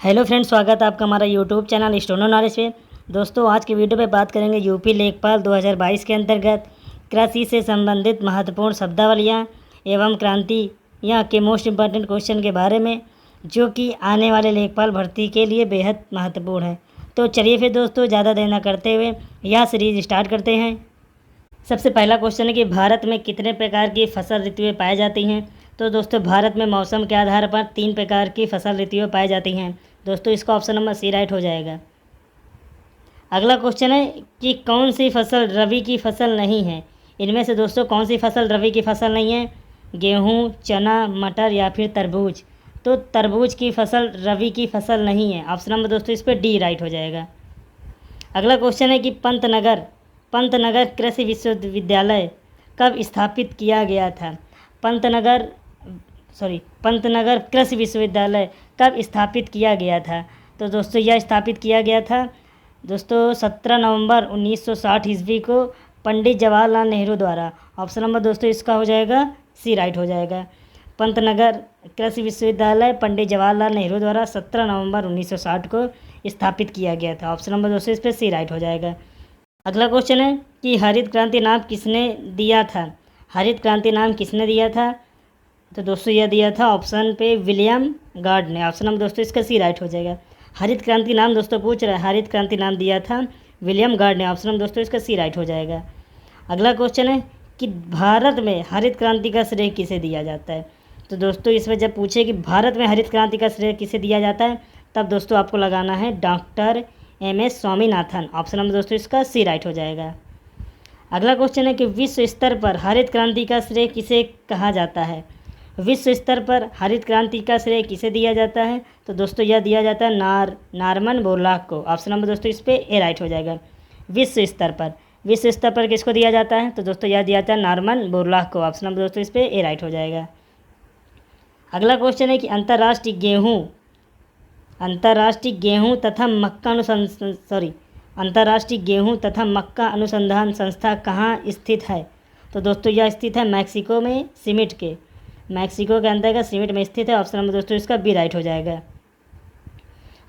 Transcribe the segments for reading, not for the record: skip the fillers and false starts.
Hello friends, स्वागत है आपका हमारा यूट्यूब चैनल स्टोनो नॉलेज पे। दोस्तों, आज की वीडियो पे बात करेंगे यूपी लेखपाल 2022 के अंतर्गत कृषि से संबंधित महत्वपूर्ण शब्दावलियाँ एवं क्रांतियाँ के मोस्ट इम्पॉर्टेंट क्वेश्चन के बारे में, जो कि आने वाले लेखपाल भर्ती के लिए बेहद महत्वपूर्ण है। तो चलिए फिर दोस्तों, ज़्यादा देर न करते हुए यह सीरीज स्टार्ट करते हैं। सबसे पहला क्वेश्चन है कि भारत में कितने प्रकार की फसल ऋतुएं पाई जाती हैं। तो दोस्तों, भारत में मौसम के आधार पर 3 प्रकार की फसल ऋतुएं पाई जाती हैं। दोस्तों, इसका ऑप्शन नंबर सी राइट हो जाएगा। अगला क्वेश्चन है कि कौन सी फसल रबी की फसल नहीं है। इनमें से दोस्तों कौन सी फसल रबी की फसल नहीं है? गेहूँ, चना, मटर या फिर तरबूज। तो तरबूज की फसल रबी की फसल नहीं है। ऑप्शन नंबर दोस्तों इस पर डी राइट हो जाएगा। अगला क्वेश्चन है कि पंतनगर कृषि विश्वविद्यालय कब स्थापित किया गया था। पंतनगर कृषि विश्वविद्यालय कब स्थापित किया गया था। तो दोस्तों यह स्थापित किया गया था दोस्तों 17 नवंबर 1960 ईस्वी को पंडित जवाहरलाल नेहरू द्वारा। ऑप्शन नंबर दोस्तों इसका हो जाएगा सी राइट हो जाएगा। पंतनगर कृषि विश्वविद्यालय पंडित जवाहरलाल नेहरू द्वारा 17 नवंबर 1960 को स्थापित किया गया था। ऑप्शन नंबर दोस्तों इस पर सी राइट हो जाएगा। अगला क्वेश्चन है कि हरित क्रांति नाम किसने दिया था। हरित क्रांति नाम किसने दिया था। तो दोस्तों यह दिया था ऑप्शन पे विलियम गार्ड ने। ऑप्शन नंबर दोस्तों इसका सी राइट हो जाएगा। हरित क्रांति नाम दोस्तों पूछ रहा है, हरित क्रांति नाम दिया था विलियम गार्ड ने। ऑप्शन नंबर दोस्तों इसका सी राइट हो जाएगा। अगला क्वेश्चन है कि भारत में हरित क्रांति का श्रेय किसे दिया जाता है। तो दोस्तों इसमें जब पूछे कि भारत में हरित क्रांति का श्रेय किसे दिया जाता है, तब दोस्तों आपको लगाना है doctor M S. Swaminathan. Option number दोस्तों इसका सी राइट हो जाएगा। अगला क्वेश्चन है कि विश्व स्तर पर हरित क्रांति का श्रेय किसे कहा जाता है। विश्व स्तर पर हरित क्रांति का श्रेय किसे दिया जाता है। तो दोस्तों यह दिया जाता है नॉर्मन बोरलॉग को। ऑप्शन नंबर दोस्तों इस पर ए राइट हो जाएगा। विश्व स्तर पर किसको दिया जाता है। तो दोस्तों यह दिया जाता है नॉर्मन बोरलॉग को। ऑप्शन नंबर दोस्तों इस पर ए राइट हो जाएगा। अगला क्वेश्चन है कि अंतर्राष्ट्रीय गेहूँ तथा मक्का अनुसंधान संस्था कहाँ स्थित है। तो दोस्तों यह स्थित है मैक्सिको में, मैक्सिको के अंतर्गत सिमिट में स्थित है। ऑप्शन नंबर दोस्तों इसका बी राइट हो जाएगा।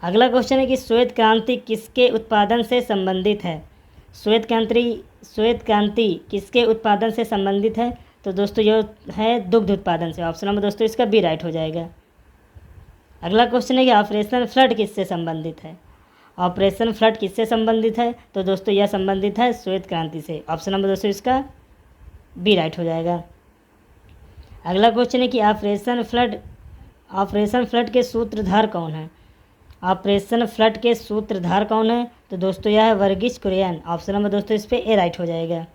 अगला क्वेश्चन है कि श्वेत क्रांति किसके उत्पादन से संबंधित है। श्वेत क्रांति किसके उत्पादन से संबंधित है। तो दोस्तों यह है दुग्ध उत्पादन से। ऑप्शन नंबर दोस्तों इसका बी राइट हो जाएगा। अगला क्वेश्चन है कि ऑपरेशन फ्लड किससे संबंधित है। ऑपरेशन फ्लड किससे संबंधित है। तो दोस्तों यह संबंधित है श्वेत क्रांति से। ऑप्शन नंबर दोस्तों इसका बी राइट हो जाएगा। अगला क्वेश्चन है कि ऑपरेशन फ्लड के सूत्रधार कौन है। ऑपरेशन फ्लड के सूत्रधार कौन है। तो दोस्तों यह है वर्गीस कुरियन। ऑप्शन नंबर दोस्तों इस पर ए राइट हो जाएगा।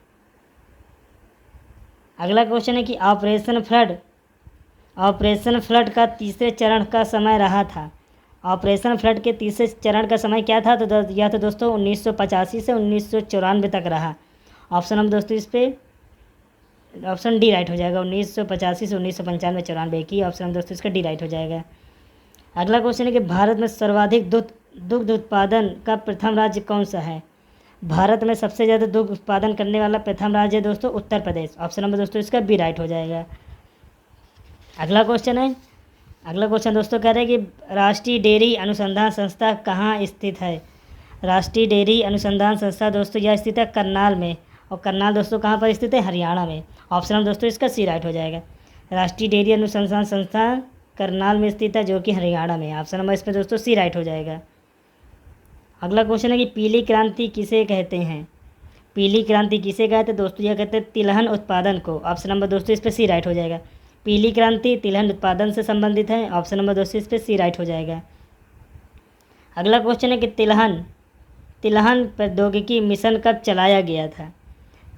अगला क्वेश्चन है कि ऑपरेशन फ्लड का तीसरे चरण का समय रहा था। ऑपरेशन फ्लड के तीसरे चरण का समय क्या था। तो यह तो दोस्तों 1985 से 1994 तक रहा। ऑप्शन नंबर दोस्तों इस पर ऑप्शन डी राइट हो जाएगा। 1985 से 1995 94 की। ऑप्शन नंबर दोस्तों इसका डी राइट हो जाएगा। अगला क्वेश्चन है कि भारत में सर्वाधिक दुग्ध उत्पादन का प्रथम राज्य कौन सा है। भारत में सबसे ज़्यादा दुग्ध उत्पादन करने वाला प्रथम राज्य है दोस्तों उत्तर प्रदेश। ऑप्शन नंबर दोस्तों इसका बी राइट हो जाएगा। अगला क्वेश्चन दोस्तों कह रहे हैं कि राष्ट्रीय डेयरी अनुसंधान संस्था कहाँ स्थित है। राष्ट्रीय डेयरी अनुसंधान संस्था दोस्तों यह स्थित है करनाल में। और करनाल दोस्तों कहाँ पर स्थित है, हरियाणा में। ऑप्शन नंबर दोस्तों इसका सी राइट हो जाएगा। राष्ट्रीय डेयरी अनुसंधान संस्था करनाल में स्थित है, जो कि हरियाणा में। ऑप्शन नंबर इस पर दोस्तों सी राइट हो जाएगा। अगला क्वेश्चन है कि पीली क्रांति किसे कहते हैं। पीली क्रांति किसे कहते हैं दोस्तों, यह कहते हैं तिलहन उत्पादन को। ऑप्शन नंबर दोस्तों इस पर सी राइट हो जाएगा। पीली क्रांति तिलहन उत्पादन से संबंधित है। ऑप्शन नंबर दोस्तों इस पर सी राइट हो जाएगा। अगला क्वेश्चन है कि तिलहन प्रौद्योगिकी मिशन कब चलाया गया था।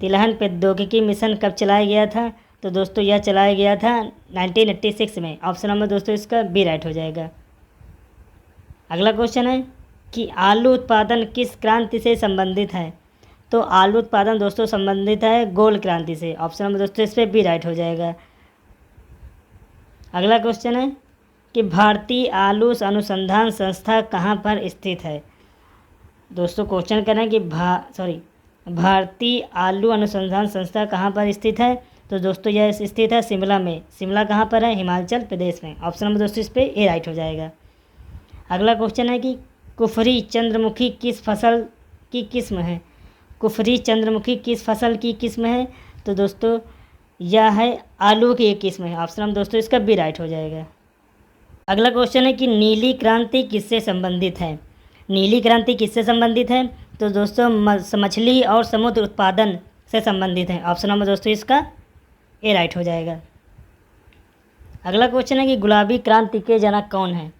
तिलहन प्रौद्योगिकी मिशन कब चलाया गया था। तो दोस्तों यह चलाया गया था 1986 में। ऑप्शन नंबर दोस्तों इसका बी राइट हो जाएगा। अगला क्वेश्चन है कि आलू उत्पादन किस क्रांति से संबंधित है। तो आलू उत्पादन दोस्तों संबंधित है गोल क्रांति से। ऑप्शन नंबर दोस्तों इस पर बी राइट हो जाएगा। अगला क्वेश्चन है कि भारतीय आलू अनुसंधान संस्था कहाँ पर स्थित है। दोस्तों क्वेश्चन कर रहे हैं कि भारतीय आलू अनुसंधान संस्था कहाँ पर स्थित है। तो दोस्तों यह स्थित है शिमला में। शिमला कहाँ पर है, हिमाचल प्रदेश में। ऑप्शन नंबर दोस्तों इस पर ए राइट हो जाएगा। अगला क्वेश्चन है कि कुफरी चंद्रमुखी किस फसल की किस्म है। कुफरी चंद्रमुखी किस फसल की किस्म है। तो दोस्तों यह है आलू की एक किस्म है। ऑप्शन नंबर दोस्तों इसका बी राइट हो जाएगा। अगला क्वेश्चन है कि नीली क्रांति किससे संबंधित है। नीली क्रांति किससे संबंधित है। तो दोस्तों मछली और समुद्र उत्पादन से संबंधित है। ऑप्शन नंबर दोस्तों इसका ए राइट हो जाएगा। अगला क्वेश्चन है कि गुलाबी क्रांति के जनक कौन है।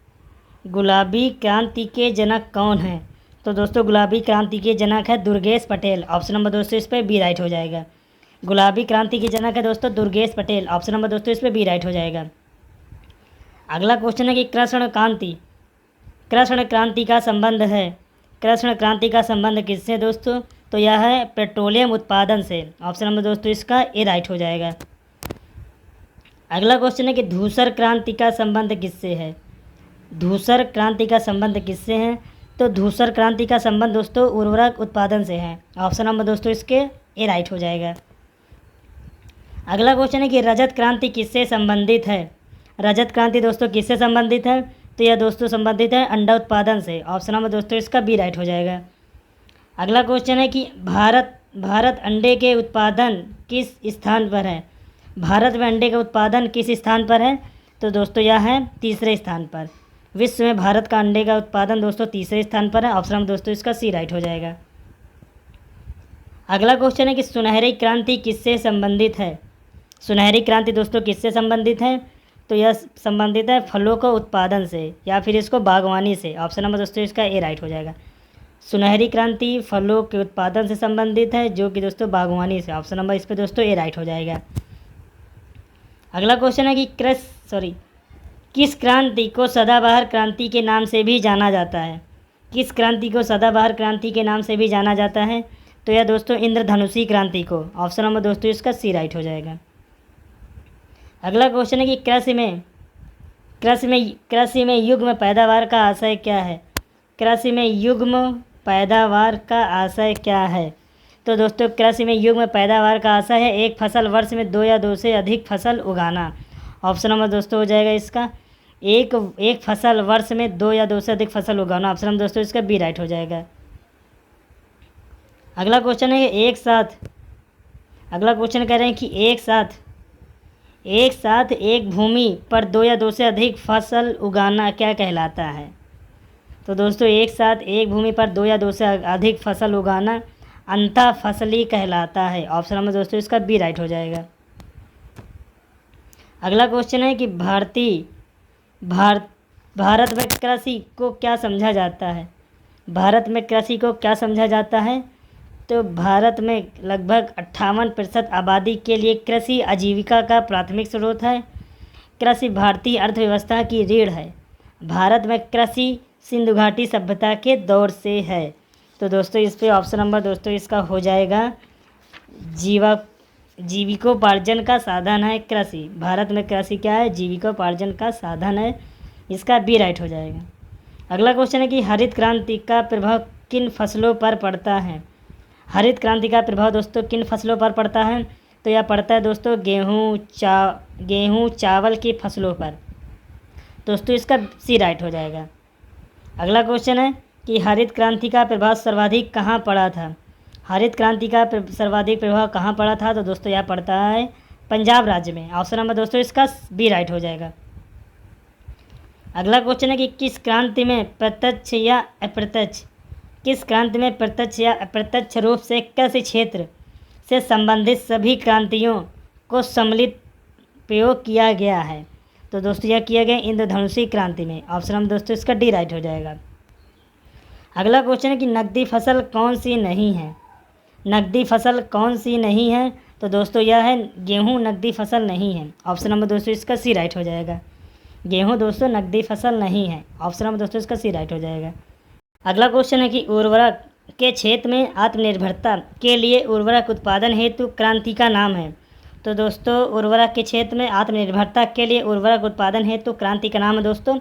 गुलाबी क्रांति के जनक कौन है। तो दोस्तों गुलाबी क्रांति के जनक है दुर्गेश पटेल। ऑप्शन नंबर दोस्तों इस पर बी राइट हो जाएगा। गुलाबी क्रांति के जनक है दोस्तों दुर्गेश पटेल। ऑप्शन नंबर दोस्तों इस पर बी राइट हो जाएगा। अगला क्वेश्चन है कि कृष्ण क्रांति का संबंध है। कृष्ण क्रांति का संबंध किससे दोस्तों। तो यह है पेट्रोलियम उत्पादन से। ऑप्शन नंबर दोस्तों इसका ए राइट हो जाएगा। अगला क्वेश्चन है कि धूसर क्रांति का संबंध किससे है। धूसर क्रांति का संबंध किससे है। तो धूसर क्रांति का संबंध दोस्तों उर्वरक उत्पादन से है। ऑप्शन नंबर दोस्तों इसके ए राइट हो जाएगा। अगला क्वेश्चन है कि रजत क्रांति किससे संबंधित है। रजत क्रांति दोस्तों किससे संबंधित है। तो यह दोस्तों संबंधित है अंडा उत्पादन से। ऑप्शन नंबर दोस्तों इसका बी राइट हो जाएगा। अगला क्वेश्चन है कि भारत अंडे के उत्पादन किस स्थान पर है। भारत में अंडे का उत्पादन किस स्थान पर है। तो दोस्तों यह है तीसरे स्थान पर। विश्व में भारत का अंडे का उत्पादन दोस्तों तीसरे स्थान पर है। ऑप्शन नंबर दोस्तों इसका सी राइट हो जाएगा। अगला क्वेश्चन है कि सुनहरी क्रांति किससे संबंधित है। सुनहरी क्रांति दोस्तों किससे संबंधित है। तो यह संबंधित है फलों को उत्पादन से या फिर इसको बागवानी से। ऑप्शन नंबर दोस्तों इसका ए राइट हो जाएगा। सुनहरी क्रांति फलों के उत्पादन से संबंधित है जो कि दोस्तों बागवानी से। ऑप्शन नंबर इस पर दोस्तों ए राइट हो जाएगा। अगला क्वेश्चन है कि किस क्रांति को सदाबहार क्रांति के नाम से भी जाना जाता है। किस क्रांति को सदाबहार क्रांति के नाम से भी जाना जाता है। तो यह दोस्तों इंद्रधनुषी क्रांति को। ऑप्शन नंबर दोस्तों इसका सी राइट हो जाएगा। अगला क्वेश्चन है कि कृषि में युग्म पैदावार का आशय क्या है। कृषि में युग्म पैदावार का आशय क्या है। तो दोस्तों कृषि में युग्म पैदावार का आशय है एक फसल वर्ष में 2 या 2 से अधिक फसल उगाना। ऑप्शन नंबर दोस्तों हो जाएगा इसका एक फसल वर्ष में 2 या 2 से अधिक फसल उगाना। ऑप्शन नंबर दोस्तों इसका बी राइट हो जाएगा। अगला क्वेश्चन है अगला क्वेश्चन कह रहे हैं कि एक साथ एक भूमि पर 2 या 2 से अधिक फसल उगाना क्या कहलाता है। तो दोस्तों एक साथ एक भूमि पर 2 या 2 से अधिक फसल उगाना अंतः फसली कहलाता है। ऑप्शन नंबर दोस्तों इसका बी राइट हो जाएगा। अगला क्वेश्चन है कि भारत में कृषि को क्या समझा जाता है। भारत में कृषि को क्या समझा जाता है। तो भारत में लगभग 58% आबादी के लिए कृषि आजीविका का प्राथमिक स्रोत है। कृषि भारतीय अर्थव्यवस्था की रीढ़ है। भारत में कृषि सिंधु घाटी सभ्यता के दौर से है। तो दोस्तों इस पे ऑप्शन नंबर दोस्तों इसका हो जाएगा जीविकोपार्जन का साधन है कृषि। भारत में कृषि क्या है जीविकोपार्जन का साधन है। इसका बी राइट हो जाएगा। अगला क्वेश्चन है कि हरित क्रांति का प्रभाव किन फसलों पर पड़ता है। हरित क्रांति का प्रभाव दोस्तों किन फसलों पर पड़ता है। तो यह पड़ता है दोस्तों गेहूँ चावल की फसलों पर। दोस्तों इसका सी राइट हो जाएगा। अगला क्वेश्चन है कि हरित क्रांति का प्रभाव सर्वाधिक कहाँ पड़ा था। हरित क्रांति का सर्वाधिक प्रभाव कहाँ पड़ा था। तो दोस्तों यह पड़ता है पंजाब राज्य में। ऑप्शन नंबर दोस्तों इसका बी राइट हो जाएगा। अगला क्वेश्चन है कि किस क्रांति में प्रत्यक्ष या अप्रत्यक्ष रूप से कृषि क्षेत्र से संबंधित सभी क्रांतियों को सम्मिलित प्रयोग किया गया है। तो दोस्तों यह किया गया इंद्रधनुषी क्रांति में। ऑप्शन नंबर दोस्तों इसका डी राइट हो जाएगा। अगला क्वेश्चन है कि नकदी फसल कौन सी नहीं है। नकदी फसल कौन सी नहीं है। तो दोस्तों यह है गेहूँ नकदी फसल नहीं है। ऑप्शन नंबर दोस्तों इसका सी राइट हो जाएगा। गेहूँ दोस्तों नकदी फसल नहीं है। ऑप्शन नंबर दोस्तों इसका सी राइट हो जाएगा। अगला क्वेश्चन है कि उर्वरक के क्षेत्र में आत्मनिर्भरता के लिए उर्वरक उत्पादन हेतु क्रांति का नाम है। तो दोस्तों उर्वरक के क्षेत्र में आत्मनिर्भरता के लिए उर्वरक उत्पादन हेतु क्रांति का नाम है दोस्तों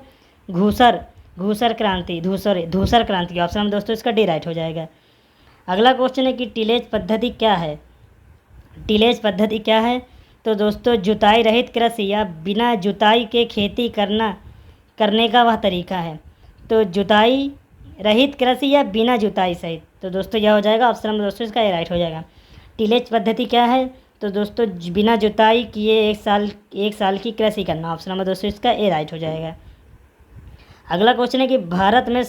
धूसर क्रांति। ऑप्शन नंबर दोस्तों इसका डी राइट हो जाएगा। अगला क्वेश्चन है कि टिलेज पद्धति क्या है। टिलेज पद्धति क्या है। तो दोस्तों जुताई रहित कृषि या बिना जुताई के खेती करने का वह तरीका है। तो जुताई रहित कृषि या बिना जुताई सहित। तो दोस्तों यह हो जाएगा ऑप्शन नंबर दोस्तों इसका ए राइट हो जाएगा। टिलेज पद्धति क्या है? तो दोस्तों बिना जुताई किए एक साल की कृषि करना। ऑप्शन नंबर दोस्तों इसका ए राइट हो जाएगा। अगला क्वेश्चन है कि भारत में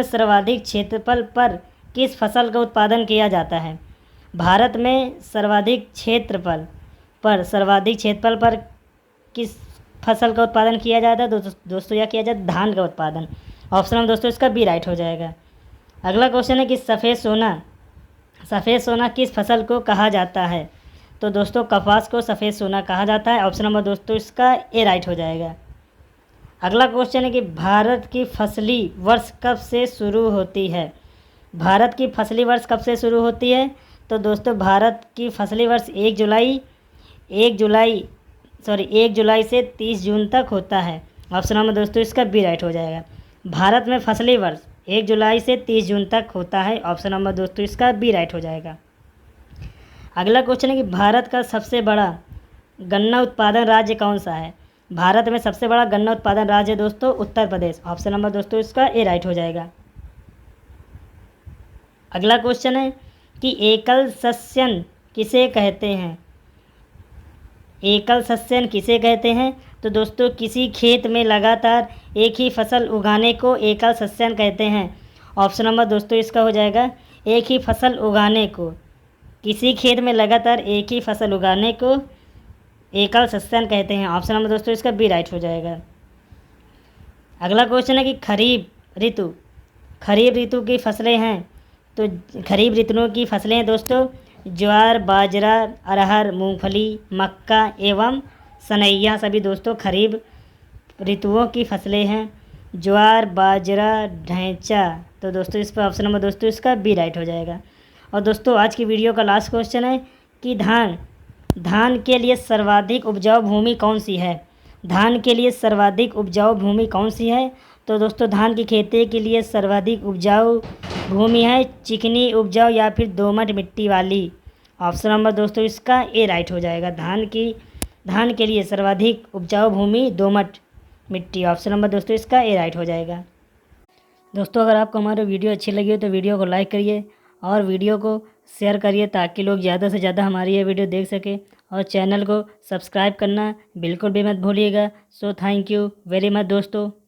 सर्वाधिक क्षेत्रफल पर किस फसल का उत्पादन किया जाता है? भारत में सर्वाधिक क्षेत्रफल पर किस फसल का उत्पादन किया जाता है? दोस्तों यह किया जाता है धान का उत्पादन। ऑप्शन नंबर दोस्तों इसका बी राइट हो जाएगा। अगला क्वेश्चन है कि सफ़ेद सोना किस फसल को कहा जाता है? तो दोस्तों कपास को सफ़ेद सोना कहा जाता है। ऑप्शन नंबर दोस्तों इसका ए राइट हो जाएगा। अगला क्वेश्चन है कि भारत की फसली वर्ष कब से शुरू होती है? भारत की फसली वर्ष कब से शुरू होती है? तो दोस्तों भारत की फसली वर्ष 1 जुलाई से 30 जून तक होता है। ऑप्शन नंबर दोस्तों इसका बी राइट हो जाएगा। भारत में फसली वर्ष 1 जुलाई से 30 जून तक होता है। ऑप्शन नंबर दोस्तों इसका बी राइट हो जाएगा। अगला क्वेश्चन है कि भारत का सबसे बड़ा गन्ना उत्पादन राज्य कौन सा है? भारत में सबसे बड़ा गन्ना उत्पादन राज्य है दोस्तों उत्तर प्रदेश। ऑप्शन नंबर दोस्तों इसका ए राइट हो जाएगा। अगला क्वेश्चन है कि एकल सस्यन किसे कहते हैं? एकल सस्यन किसे कहते हैं? तो दोस्तों किसी खेत में लगातार एक ही फसल उगाने को एकल सस्यन कहते हैं। ऑप्शन नंबर दोस्तों इसका हो जाएगा एक ही फसल उगाने को, किसी खेत में लगातार एक ही फसल उगाने को एकल सस्यन कहते हैं। ऑप्शन नंबर दोस्तों इसका बी राइट हो जाएगा। अगला क्वेश्चन है कि खरीफ ऋतु की फसलें हैं। तो खरीफ ऋतुओं की फसलें हैं दोस्तों ज्वार, बाजरा, अरहर, मूंगफली, मक्का एवं सनैया सभी दोस्तों खरीफ ऋतुओं की फसलें हैं। ज्वार, बाजरा, ढैंचा। तो दोस्तों इस पर ऑप्शन नंबर दोस्तों इसका बी राइट हो जाएगा। और दोस्तों आज की वीडियो का लास्ट क्वेश्चन है कि धान के लिए सर्वाधिक उपजाऊ भूमि कौन सी है? धान के लिए सर्वाधिक उपजाऊ भूमि कौन सी है? तो दोस्तों धान की खेती के लिए सर्वाधिक उपजाऊ भूमि है चिकनी उपजाऊ या फिर दोमट मिट्टी वाली। ऑप्शन नंबर दोस्तों इसका ए राइट हो जाएगा। धान के लिए सर्वाधिक उपजाऊ भूमि दोमट मिट्टी। ऑप्शन नंबर दोस्तों इसका ए राइट हो जाएगा। दोस्तों अगर आपको हमारी वीडियो अच्छी लगी हो तो वीडियो को लाइक करिए और वीडियो को शेयर करिए ताकि लोग ज़्यादा से ज़्यादा हमारी ये वीडियो देख सकें, और चैनल को सब्सक्राइब करना बिल्कुल भी मत भूलिएगा। So thank you very much दोस्तों।